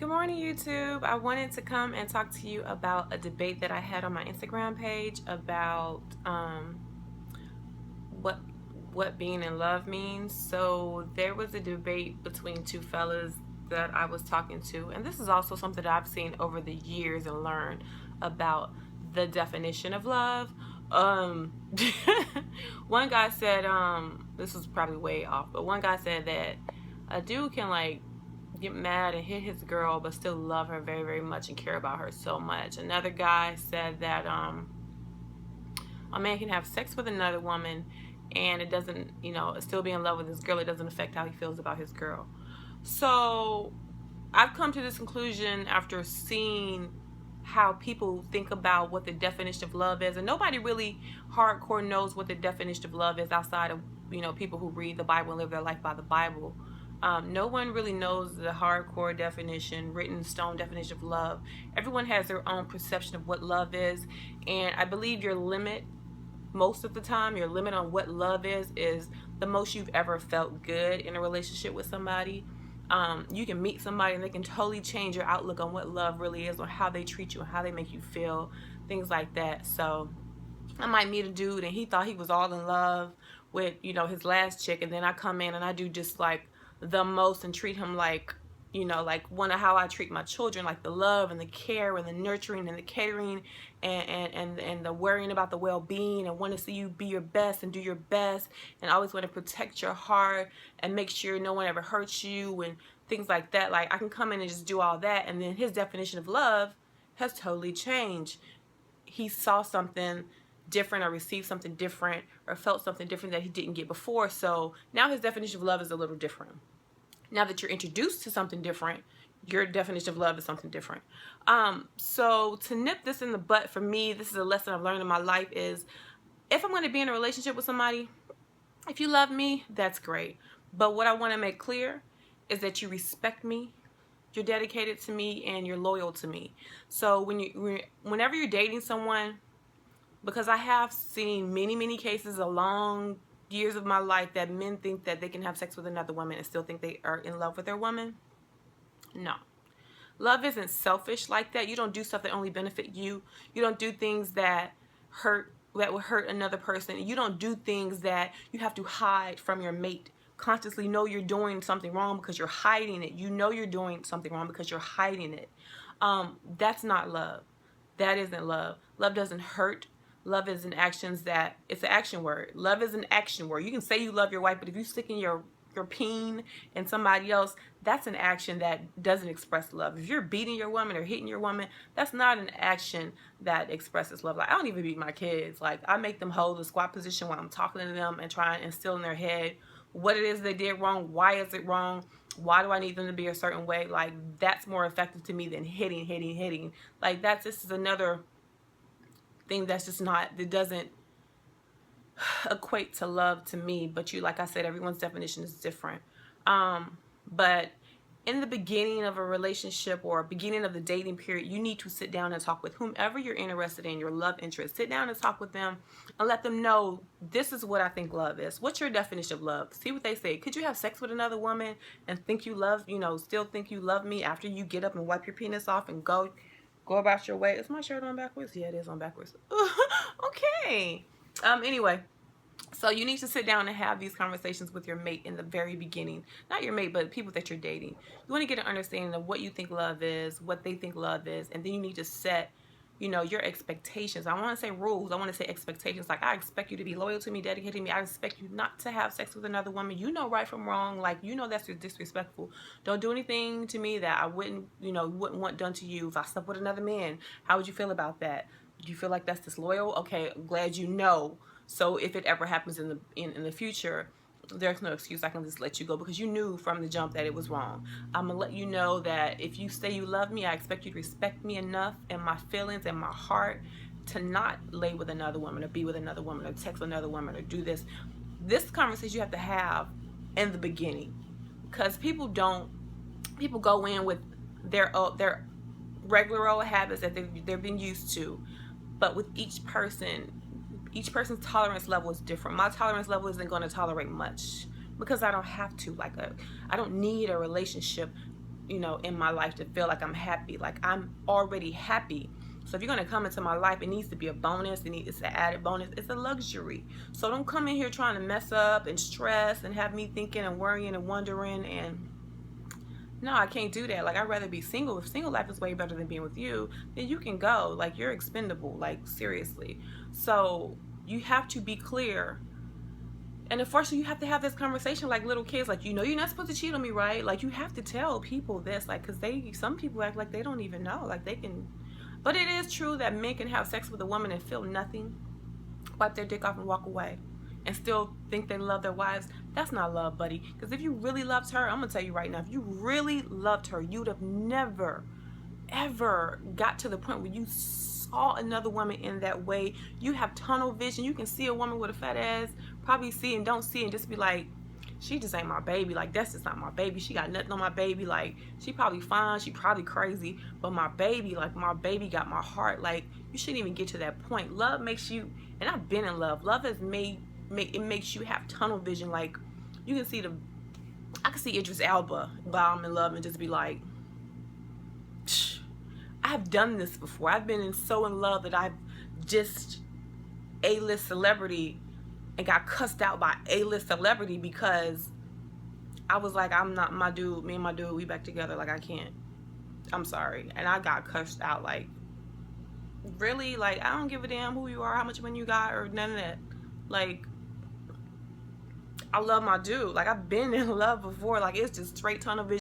Good morning, YouTube. I wanted to come and talk to you about a debate that I had on my Instagram page about what being in love means. So there was a debate between two fellas that I was talking to, and this is also something that I've seen over the years and learned about the definition of love. Um, one guy said, this was probably way off, but one guy said that a dude can like get mad and hit his girl but still love her very, very much and care about her so much. Another guy said that a man can have sex with another woman and it doesn't, still be in love with his girl. It doesn't affect how he feels about his girl. So I've come to this conclusion after seeing how people think about what the definition of love is, and nobody really hardcore knows what the definition of love is outside of people who read the Bible and live their life by the Bible. No one really knows the hardcore definition, written in stone definition of love. Everyone has their own perception of what love is, and I believe your limit, most of the time, your limit on what love is the most you've ever felt good in a relationship with somebody. You can meet somebody and they can totally change your outlook on what love really is, or how they treat you and how they make you feel, things like that. So I might meet a dude and he thought he was all in love with, his last chick, and then I come in and I do just like the most and treat him like, like one of how I treat my children, like the love and the care and the nurturing and the catering and the worrying about the well-being, and want to see you be your best and do your best, and always want to protect your heart and make sure no one ever hurts you and things like that. Like I can come in and just do all that, and then his definition of love has totally changed. He saw something different or received something different or felt something different that he didn't get before. So now his definition of love is a little different. Now that you're introduced to something different, your definition of love is something different. So to nip this in the butt, for me, this is a lesson I've learned in my life, is if I'm going to be in a relationship with somebody, if you love me, that's great. But what I want to make clear is that you respect me, you're dedicated to me, and you're loyal to me. So whenever you're dating someone, because I have seen many, many cases along years of my life that men think that they can have sex with another woman and still think they are in love with their woman. No. Love isn't selfish like that. You don't do stuff that only benefit you. You don't do things that will hurt another person. You don't do things that you have to hide from your mate. Consciously know you're doing something wrong because you're hiding it. You know you're doing something wrong because you're hiding it. That's not love. That isn't love. Love doesn't hurt. Love is an actions that, it's an action word. Love is an action word. You can say you love your wife, but if you stick in your peen in somebody else, that's an action that doesn't express love. If you're beating your woman or hitting your woman, that's not an action that expresses love. Like, I don't even beat my kids. Like, I make them hold the squat position while I'm talking to them and trying to instill in their head what it is they did wrong, why is it wrong, why do I need them to be a certain way. Like, that's more effective to me than hitting. Like, this is another thing that's just not, that doesn't equate to love to me. But like I said, everyone's definition is different. But in the beginning of a relationship or beginning of the dating period, you need to sit down and talk with whomever you're interested in, your love interest. Sit down and talk with them and let them know, this is what I think love is. What's your definition of love? See what they say. Could you have sex with another woman and think you love, still think you love me after you get up and wipe your penis off and go about your way? Is my shirt on backwards? Yeah, it is on backwards. Okay. Anyway, so you need to sit down and have these conversations with your mate in the very beginning. Not your mate, but people that you're dating. You want to get an understanding of what you think love is, what they think love is, and then you need to set, your expectations. I want to say rules. I want to say expectations. Like, I expect you to be loyal to me, dedicated to me. I expect you not to have sex with another woman. You know right from wrong. Like, that's disrespectful. Don't do anything to me that I wouldn't want done to you. If I slept with another man, how would you feel about that? Do you feel like that's disloyal? Okay, I'm glad you know. So if it ever happens in the future, there's no excuse. I can just let you go because you knew from the jump that it was wrong. I'm going to let you know that if you say you love me, I expect you to respect me enough and my feelings and my heart to not lay with another woman or be with another woman or text another woman or do this. This conversation you have to have in the beginning, because people go in with their regular old habits that they've been used to. But with each person's tolerance level is different. My tolerance level isn't going to tolerate much because I don't have to. I don't need a relationship you know, in my life to feel like I'm happy. Like, I'm already happy. So if you're going to come into my life, it needs to be a bonus. It's an added bonus. It's a luxury. So don't come in here trying to mess up and stress and have me thinking and worrying and wondering. And no, I can't do that. Like, I'd rather be single. If single life is way better than being with you, then you can go. Like, you're expendable. Like, seriously. So you have to be clear. And unfortunately, you have to have this conversation like little kids. Like, you know, you're not supposed to cheat on me, right? Like, you have to tell people this. Like, because some people act like they don't even know. Like, they can. But it is true that men can have sex with a woman and feel nothing, wipe their dick off and walk away, and still think they love their wives. That's not love, buddy. Because if you really loved her, I'm going to tell you right now, if you really loved her, you'd have never, ever got to the point where you saw another woman in that way. You have tunnel vision. You can see a woman with a fat ass, probably see and don't see, and just be like, she just ain't my baby. Like, that's just not my baby. She got nothing on my baby. Like, she probably fine. She probably crazy. But my baby, like, my baby got my heart. Like, you shouldn't even get to that point. Love makes you, and I've been in love. Love has it makes you have tunnel vision. Like, you can see I can see Idris Elba while I'm in love and just be like, I've done this before. I've been so in love that I've just A-list celebrity and got cussed out by A-list celebrity because I was like, I'm not my dude. Me and my dude, we back together. Like, I can't. I'm sorry. And I got cussed out. Like, really? Like, I don't give a damn who you are, how much money you got, or none of that. Like, I love my dude. Like, I've been in love before. Like, it's just straight tunnel vision.